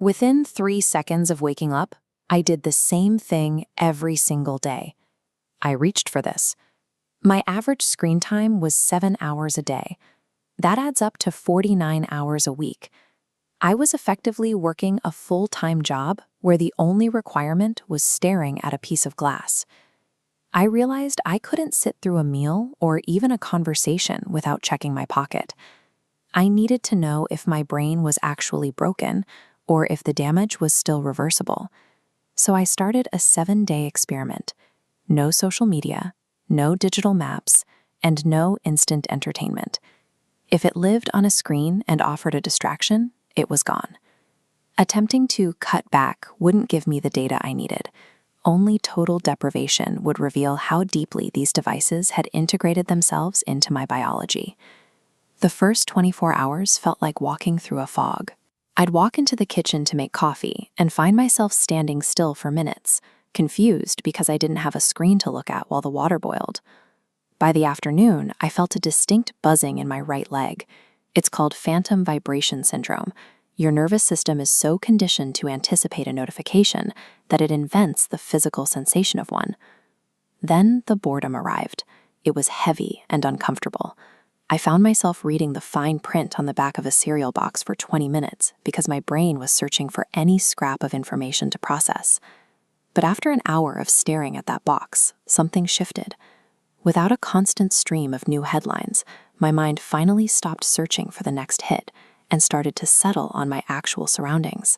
Within 3 seconds of waking up, I did the same thing every single day. I reached for this. My average screen time was 7 hours a day. That adds up to 49 hours a week. I was effectively working a full-time job where the only requirement was staring at a piece of glass. I realized I couldn't sit through a meal or even a conversation without checking my pocket. I needed to know if my brain was actually broken or if the damage was still reversible. So I started a 7-day experiment. No social media, no digital maps, and no instant entertainment. If it lived on a screen and offered a distraction, it was gone. Attempting to cut back wouldn't give me the data I needed. Only total deprivation would reveal how deeply these devices had integrated themselves into my biology. The first 24 hours felt like walking through a fog. I'd walk into the kitchen to make coffee and find myself standing still for minutes, confused because I didn't have a screen to look at while the water boiled. By the afternoon, I felt a distinct buzzing in my right leg. It's called phantom vibration syndrome. Your nervous system is so conditioned to anticipate a notification that it invents the physical sensation of one. Then the boredom arrived. It was heavy and uncomfortable. I found myself reading the fine print on the back of a cereal box for 20 minutes because my brain was searching for any scrap of information to process. But after an hour of staring at that box, something shifted. Without a constant stream of new headlines, my mind finally stopped searching for the next hit and started to settle on my actual surroundings.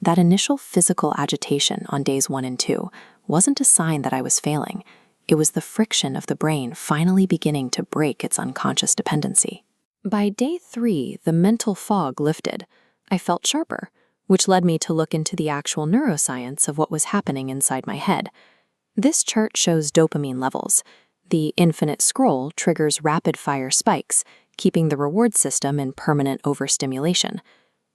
That initial physical agitation on days 1 and 2 wasn't a sign that I was failing. It was the friction of the brain finally beginning to break its unconscious dependency. By day 3, the mental fog lifted. I felt sharper, which led me to look into the actual neuroscience of what was happening inside my head. This chart shows dopamine levels. The infinite scroll triggers rapid-fire spikes, keeping the reward system in permanent overstimulation.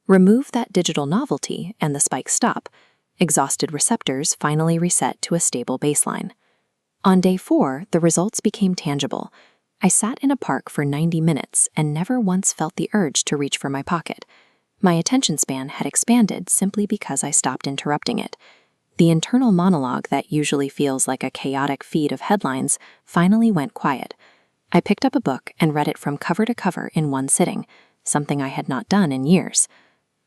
Remove that digital novelty and the spikes stop. Exhausted receptors finally reset to a stable baseline. On day 4, the results became tangible. I sat in a park for 90 minutes and never once felt the urge to reach for my pocket. My attention span had expanded simply because I stopped interrupting it. The internal monologue that usually feels like a chaotic feed of headlines finally went quiet. I picked up a book and read it from cover to cover in one sitting, something I had not done in years.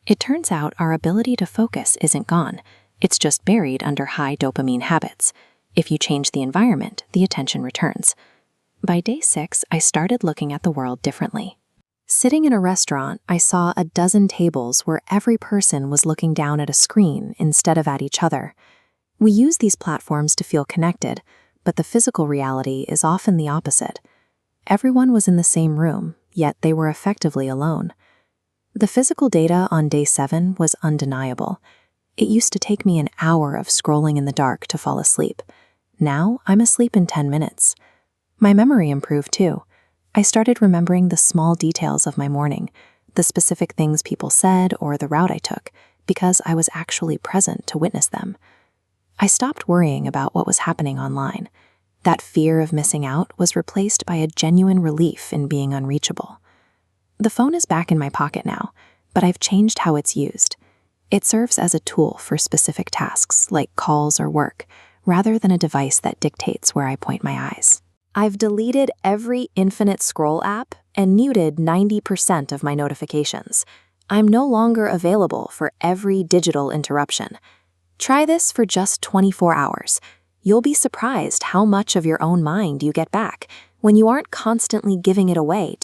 It turns out our ability to focus isn't gone. It's just buried under high dopamine habits. If you change the environment, the attention returns. By day 6, I started looking at the world differently. Sitting in a restaurant, I saw a dozen tables where every person was looking down at a screen instead of at each other. We use these platforms to feel connected, but the physical reality is often the opposite. Everyone was in the same room, yet they were effectively alone. The physical data on day 7 was undeniable. It used to take me an hour of scrolling in the dark to fall asleep. Now I'm asleep in 10 minutes. My memory improved too. I started remembering the small details of my morning, the specific things people said or the route I took, because I was actually present to witness them. I stopped worrying about what was happening online. That fear of missing out was replaced by a genuine relief in being unreachable. The phone is back in my pocket now, but I've changed how it's used. It serves as a tool for specific tasks like calls or work, rather than a device that dictates where I point my eyes. I've deleted every infinite scroll app and muted 90% of my notifications. I'm no longer available for every digital interruption. Try this for just 24 hours. You'll be surprised how much of your own mind you get back when you aren't constantly giving it away